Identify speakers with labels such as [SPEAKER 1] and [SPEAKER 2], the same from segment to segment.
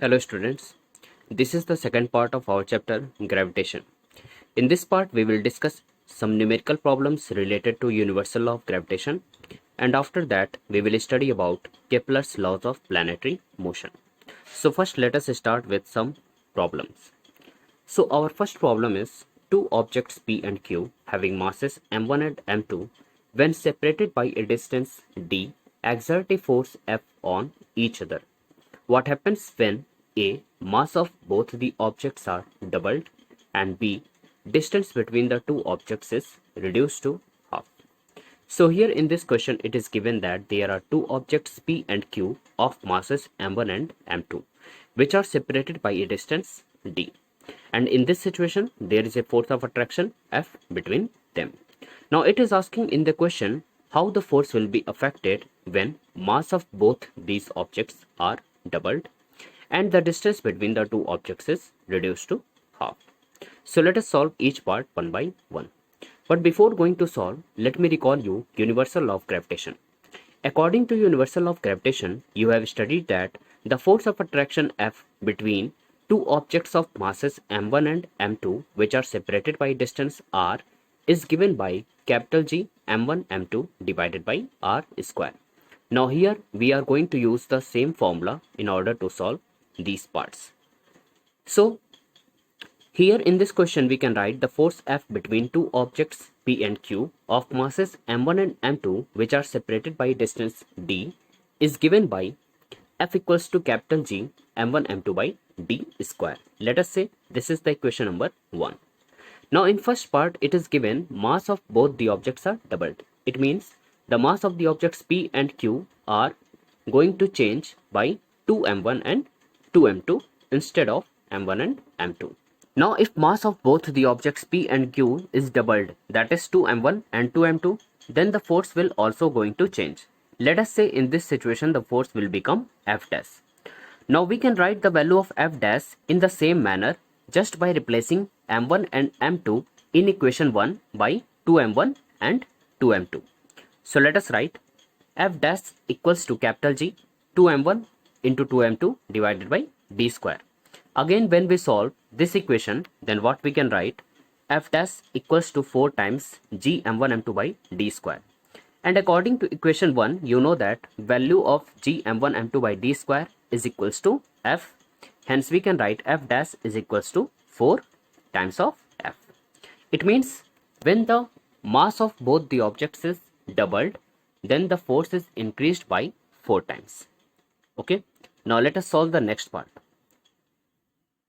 [SPEAKER 1] Hello students, this is the second part of our chapter Gravitation. In this part we will discuss some numerical problems related to universal law of gravitation, and after that we will study about Kepler's laws of planetary motion. So first let us start with some problems. So our first problem is two objects P and Q having masses m1 and m2 when separated by a distance d exert a force F on each other. What happens when A. Mass of both the objects are doubled and B. Distance between the two objects is reduced to half. So here in this question it is given that there are two objects P and Q of masses m1 and m2 which are separated by a distance d, and in this situation there is a force of attraction F between them. Now it is asking in the question how the force will be affected when mass of both these objects are doubled and the distance between the two objects is reduced to half. So let us solve each part one by one. But before going to solve, let me recall you universal law of gravitation. According to universal law of gravitation, you have studied that the force of attraction F between two objects of masses m1 and m2 which are separated by distance r is given by capital G m1 m2 divided by r square. Now here we are going to use the same formula in order to solve these parts. So here in this question we can write the force F between two objects P and Q of masses m1 and m2 which are separated by distance d is given by F equals to capital G m1 m2 by d square. Let us say this is the equation number 1. Now in first part it is given mass of both the objects are doubled. It means the mass of the objects P and Q are going to change by 2m1 and 2m2 instead of m1 and m2. Now if mass of both the objects P and Q is doubled, that is 2m1 and 2m2, then the force will also going to change. Let us say in this situation the force will become F dash. Now we can write the value of F dash in the same manner just by replacing m1 and m2 in equation 1 by 2m1 and 2m2. So let us write F dash equals to capital G 2m1 into 2m2 divided by d square. Again when we solve this equation, then what we can write, F dash equals to 4 times G m1 m2 by d square. And according to equation 1, you know that value of G m1 m2 by d square is equals to F. Hence we can write F dash is equals to 4 times of F. It means when the mass of both the objects is doubled, then the force is increased by 4 times. Okay. Now let us solve the next part.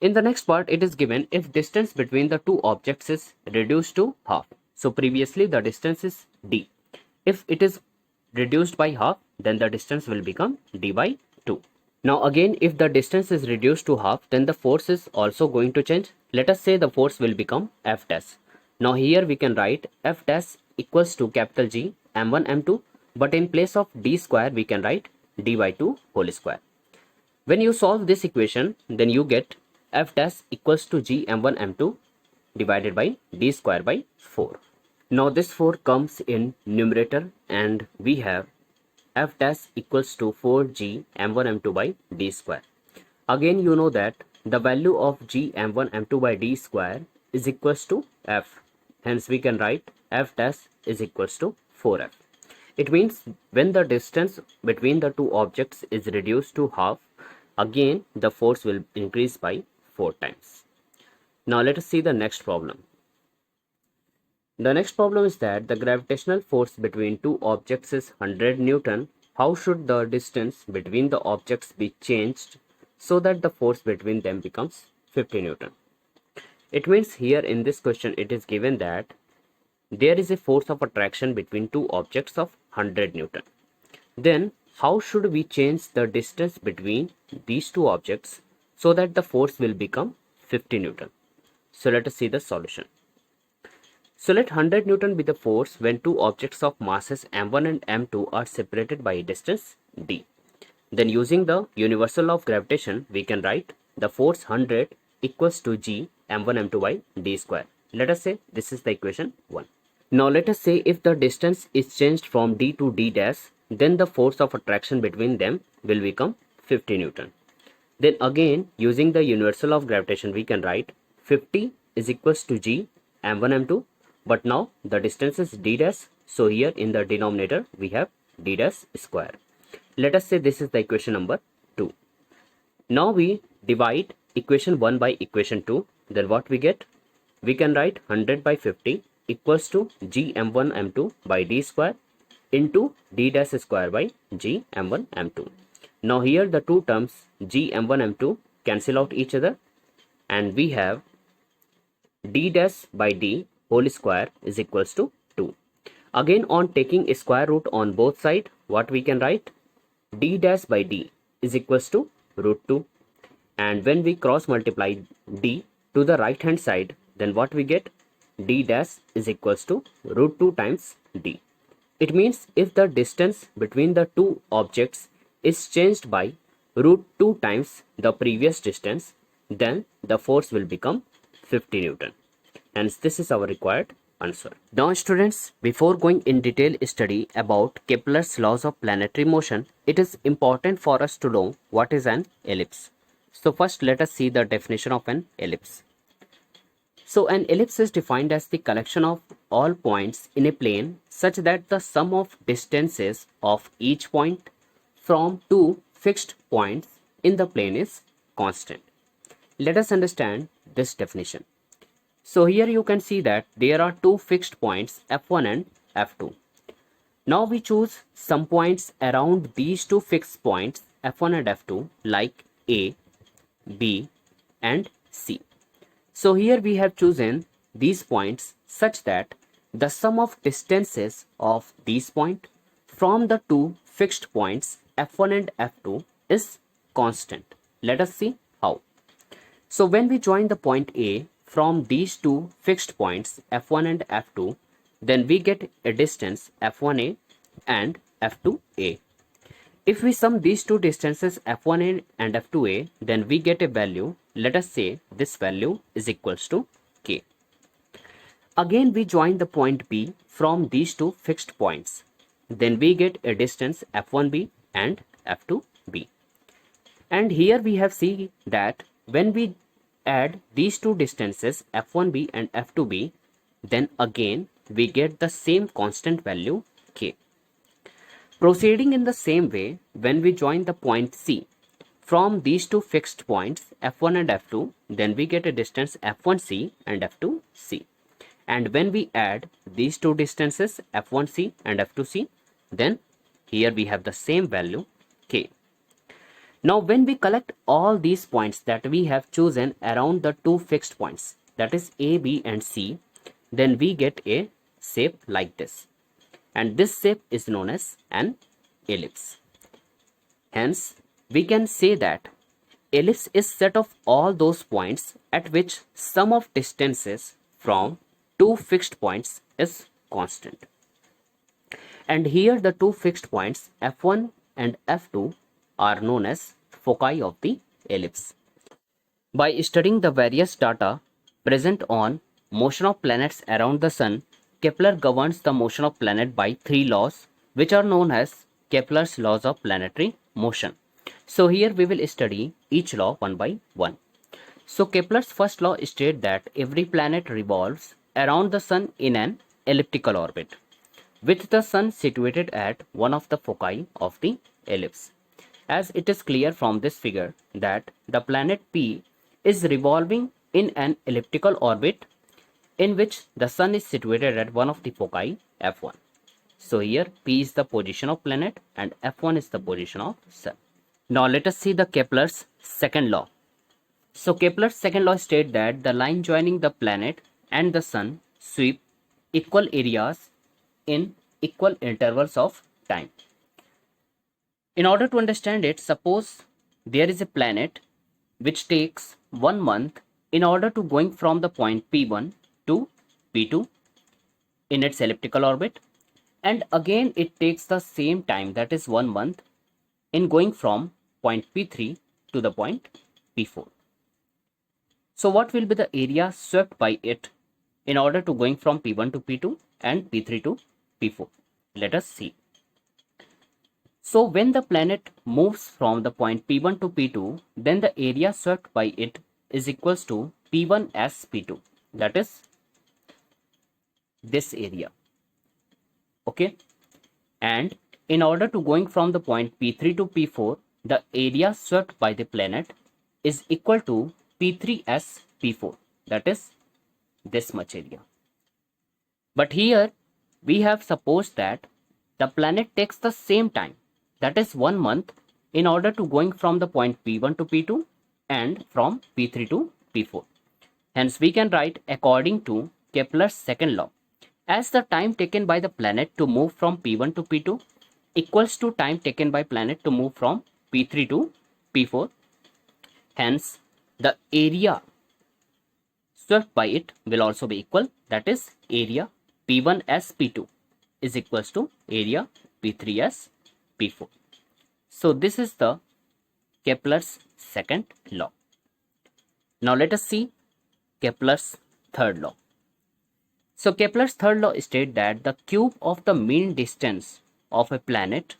[SPEAKER 1] In the next part it is given if distance between the two objects is reduced to half. So previously the distance is d. If it is reduced by half, then the distance will become d by 2. Now again if the distance is reduced to half, then the force is also going to change. Let us say the force will become F dash. Now here we can write F dash equals to capital G m1 m2, but in place of d square we can write d by 2 whole square. When you solve this equation, then you get F dash equals to G m1 m2 divided by d square by 4. Now this 4 comes in numerator and we have F dash equals to 4G m1 m2 by d square. Again you know that the value of G m1 m2 by d square is equals to F. Hence we can write F dash is equals to 4F. It means when the distance between the two objects is reduced to half, again the force will increase by 4 times. Now let us see the next problem. The next problem is that the gravitational force between two objects is 100 Newton. How should the distance between the objects be changed so that the force between them becomes 50 Newton? It means here in this question it is given that there is a force of attraction between two objects of 100 Newton. Then how should we change the distance between these two objects so that the force will become 50 Newton? So let us see the solution. So let 100 Newton be the force when two objects of masses m1 and m2 are separated by a distance d. Then using the universal law of gravitation, we can write the force 100 equals to G m1 m2 by d square. Let us say this is the equation 1. Now let us say if the distance is changed from d to d dash, then the force of attraction between them will become 50 Newton. Then again, using the universal of gravitation, we can write 50 is equals to g m1 m2, but now the distance is d dash, so here in the denominator we have d dash square. Let us say this is the equation number 2. Now we divide equation 1 by equation 2, then what we get? We can write 100 by 50 equals to g m1 m2 by d square into d dash square by g m1 m2. Now here the two terms g m1 m2 cancel out each other, and we have d dash by d whole square is equals to 2. Again, on taking a square root on both sides, what we can write? D dash by d is equals to root 2, and when we cross multiply d to the right hand side, then what we get? D dash is equals to root 2 times d. It means if the distance between the two objects is changed by root 2 times the previous distance, then the force will become 50 Newton. Hence, this is our required answer. Now students, before going in detail study about Kepler's laws of planetary motion, it is important for us to know what is an ellipse. So first let us see the definition of an ellipse. So an ellipse is defined as the collection of all points in a plane such that the sum of distances of each point from two fixed points in the plane is constant. Let us understand this definition. So here you can see that there are two fixed points f1 and f2. Now we choose some points around these two fixed points f1 and f2 like A, B and C. So here we have chosen these points such that the sum of distances of these points from the two fixed points f1 and f2 is constant. Let us see how. So when we join the point A from these two fixed points f1 and f2, then we get a distance f1a and f2a. If we sum these two distances f1a and f2a, then we get a value. Let us say this value is equals to k. Again we join the point B from these two fixed points. Then we get a distance f1b and f2b. And here we have seen that when we add these two distances f1b and f2b, then again we get the same constant value k. Proceeding in the same way, when we join the point C from these two fixed points f1 and f2, then we get a distance f1c and f2c. And when we add these two distances f1c and f2c, then here we have the same value k. Now when we collect all these points that we have chosen around the two fixed points, that is A, B and C, then we get a shape like this. And this shape is known as an ellipse. Hence, we can say that ellipse is set of all those points at which sum of distances from two fixed points is constant. And here the two fixed points f1 and f2 are known as foci of the ellipse. By studying the various data present on motion of planets around the sun, Kepler governs the motion of planet by three laws, which are known as Kepler's laws of planetary motion. So here we will study each law one by one. So Kepler's first law states that every planet revolves around the sun in an elliptical orbit, with the sun situated at one of the foci of the ellipse. As it is clear from this figure that the planet P is revolving in an elliptical orbit in which the sun is situated at one of the foci f1. So here P is the position of planet and f1 is the position of sun. Now let us see the Kepler's second law. So Kepler's second law states that the line joining the planet and the sun sweep equal areas in equal intervals of time. In order to understand it, suppose there is a planet which takes 1 month in order to going from the point P1 to P2 in its elliptical orbit, and again it takes the same time, that is 1 month, in going from point P3 to the point P4. So what will be the area swept by it in order to going from P1 to P2 and P3 to P4? Let us see. So when the planet moves from the point P1 to P2, then the area swept by it is equals to P1 as P2. That is this area. Okay. And in order to going from the point P3 to P4, the area swept by the planet is equal to P3 as P4. That is this much area. But here we have supposed that the planet takes the same time, that is 1 month, in order to going from the point P1 to P2 and from P3 to P4. Hence we can write according to Kepler's second law, as the time taken by the planet to move from P1 to P2 equals to time taken by planet to move from P3 to P4. Hence the area swept by it will also be equal, that is area P1 as P2 is equals to area P3 as P4. So this is the Kepler's second law. Now let us see Kepler's third law. So Kepler's third law states that the cube of the mean distance of a planet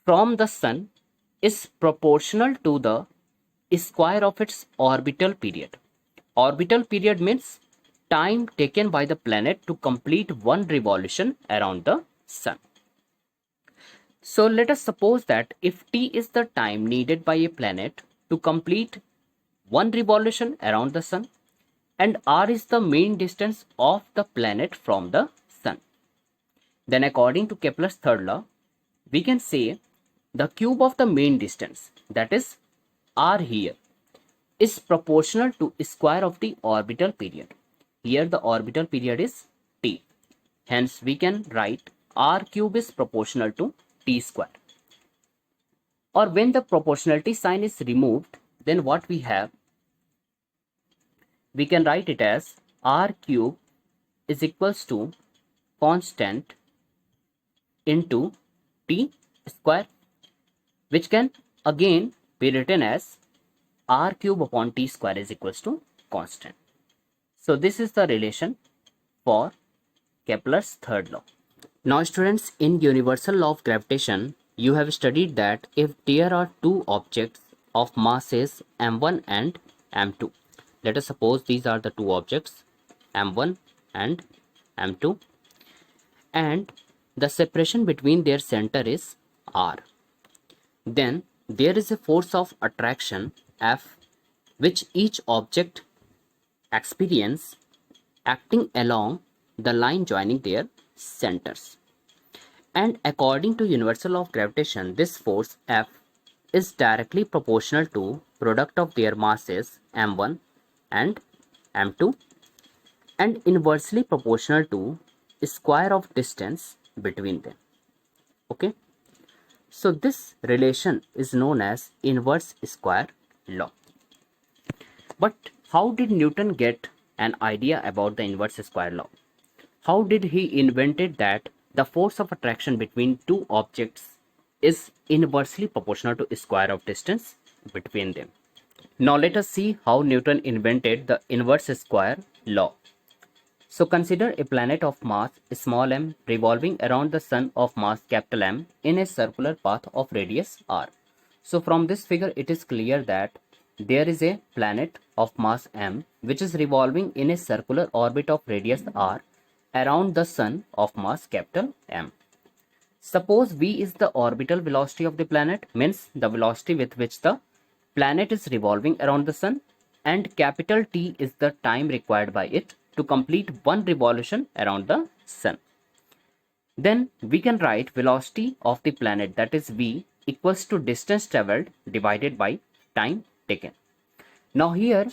[SPEAKER 1] from the sun is proportional to the square of its orbital period. Orbital period means time taken by the planet to complete one revolution around the sun. So let us suppose that if t is the time needed by a planet to complete one revolution around the sun, and r is the mean distance of the planet from the sun, then according to Kepler's third law, we can say the cube of the mean distance, that is r here, is proportional to square of the orbital period. Here the orbital period is t. Hence we can write r cube is proportional to t square. Or when the proportionality sign is removed, then what we have, we can write it as r cube is equals to constant into t square, which can again be written as r cube upon t square is equals to constant. So this is the relation for Kepler's third law. Now students, in universal law of gravitation, you have studied that if there are two objects of masses m1 and m2, let us suppose these are the two objects m1 and m2, and the separation between their center is r, then there is a force of attraction F which each object experience acting along the line joining their centers. And according to universal law of gravitation, this force F is directly proportional to product of their masses m1 and m2 and inversely proportional to square of distance between them. Okay, so this relation is known as inverse square law. But how did Newton get an idea about the inverse square law? How did he invented that the force of attraction between two objects is inversely proportional to square of distance between them? Now let us see how Newton invented the inverse square law. So consider a planet of mass small m revolving around the sun of mass capital M in a circular path of radius r. So from this figure it is clear that there is a planet of mass m which is revolving in a circular orbit of radius r around the sun of mass capital M. Suppose v is the orbital velocity of the planet, means the velocity with which the planet is revolving around the sun, and capital T is the time required by it to complete one revolution around the sun. Then we can write velocity of the planet, that is v, equals to distance traveled divided by time taken. Now here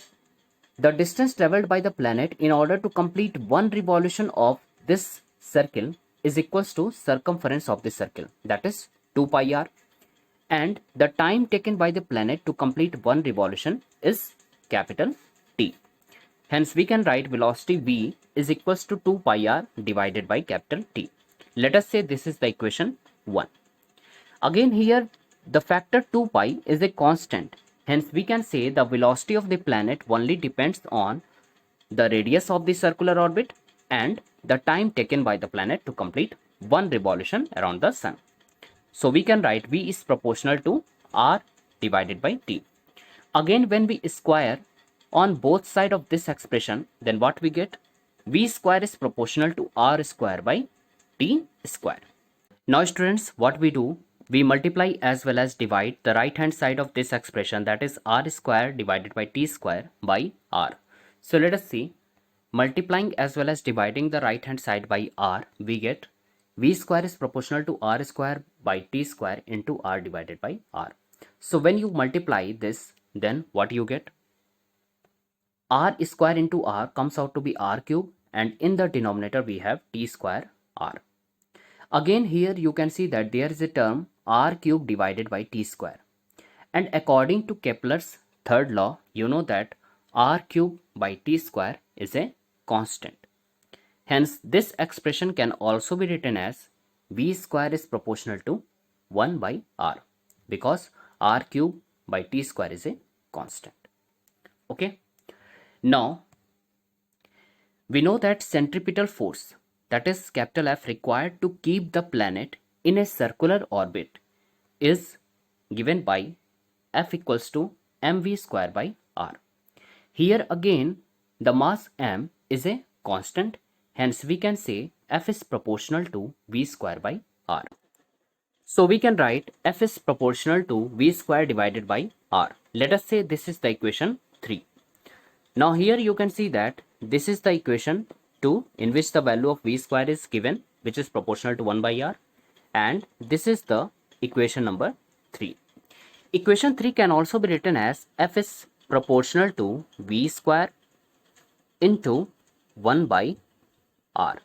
[SPEAKER 1] the distance traveled by the planet in order to complete one revolution of this circle is equals to circumference of the circle, that is 2 pi r, and the time taken by the planet to complete one revolution is capital T. Hence we can write velocity v is equals to 2 pi r divided by capital T. Let us say this is the equation 1. Again here the factor 2 pi is a constant. Hence we can say the velocity of the planet only depends on the radius of the circular orbit and the time taken by the planet to complete one revolution around the sun. So we can write V is proportional to R divided by T. Again, when we square on both sides of this expression, then what we get? V square is proportional to R square by T square. Now students, what we do? We multiply as well as divide the right hand side of this expression, that is R square divided by T square by R. So let us see. Multiplying as well as dividing the right hand side by R, we get V square is proportional to R square by T square into R divided by R. So when you multiply this, then what you get? R square into R comes out to be R cube, and in the denominator we have T square R. Again here you can see that there is a term R cube divided by T square. And according to Kepler's third law, you know that R cube by T square is a constant. Hence, this expression can also be written as V square is proportional to 1 by R, because R cube by T square is a constant. Okay. Now, we know that centripetal force, that is capital F, required to keep the planet in a circular orbit is given by F equals to mv square by R. Here again, the mass m is a constant, hence we can say F is proportional to V square by R. So we can write F is proportional to V square divided by R. Let us say this is the equation 3. Now here you can see that this is the equation 2 in which the value of V square is given, which is proportional to 1 by R, and this is the equation number 3. Equation 3 can also be written as F is proportional to V square into 1 by R.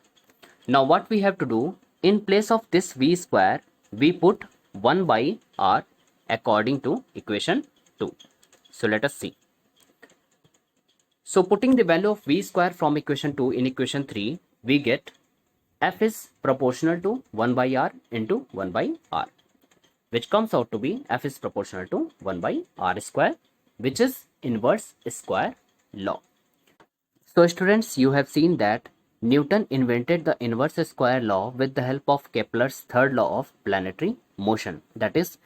[SPEAKER 1] Now what we have to do, in place of this V square, we put 1 by R according to equation 2. So let us see. So putting the value of V square from equation 2 in equation 3, we get F is proportional to 1 by R into 1 by R, which comes out to be F is proportional to 1 by R square, which is inverse square law. So students, you have seen that Newton invented the inverse square law with the help of Kepler's third law of planetary motion, that is,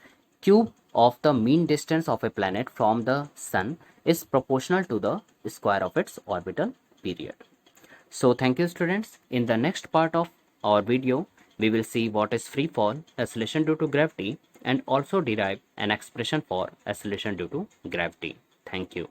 [SPEAKER 1] cube of the mean distance of a planet from the sun is proportional to the square of its orbital period. So thank you students. In the next part of our video, we will see what is free fall, acceleration due to gravity, and also derive an expression for acceleration due to gravity. Thank you.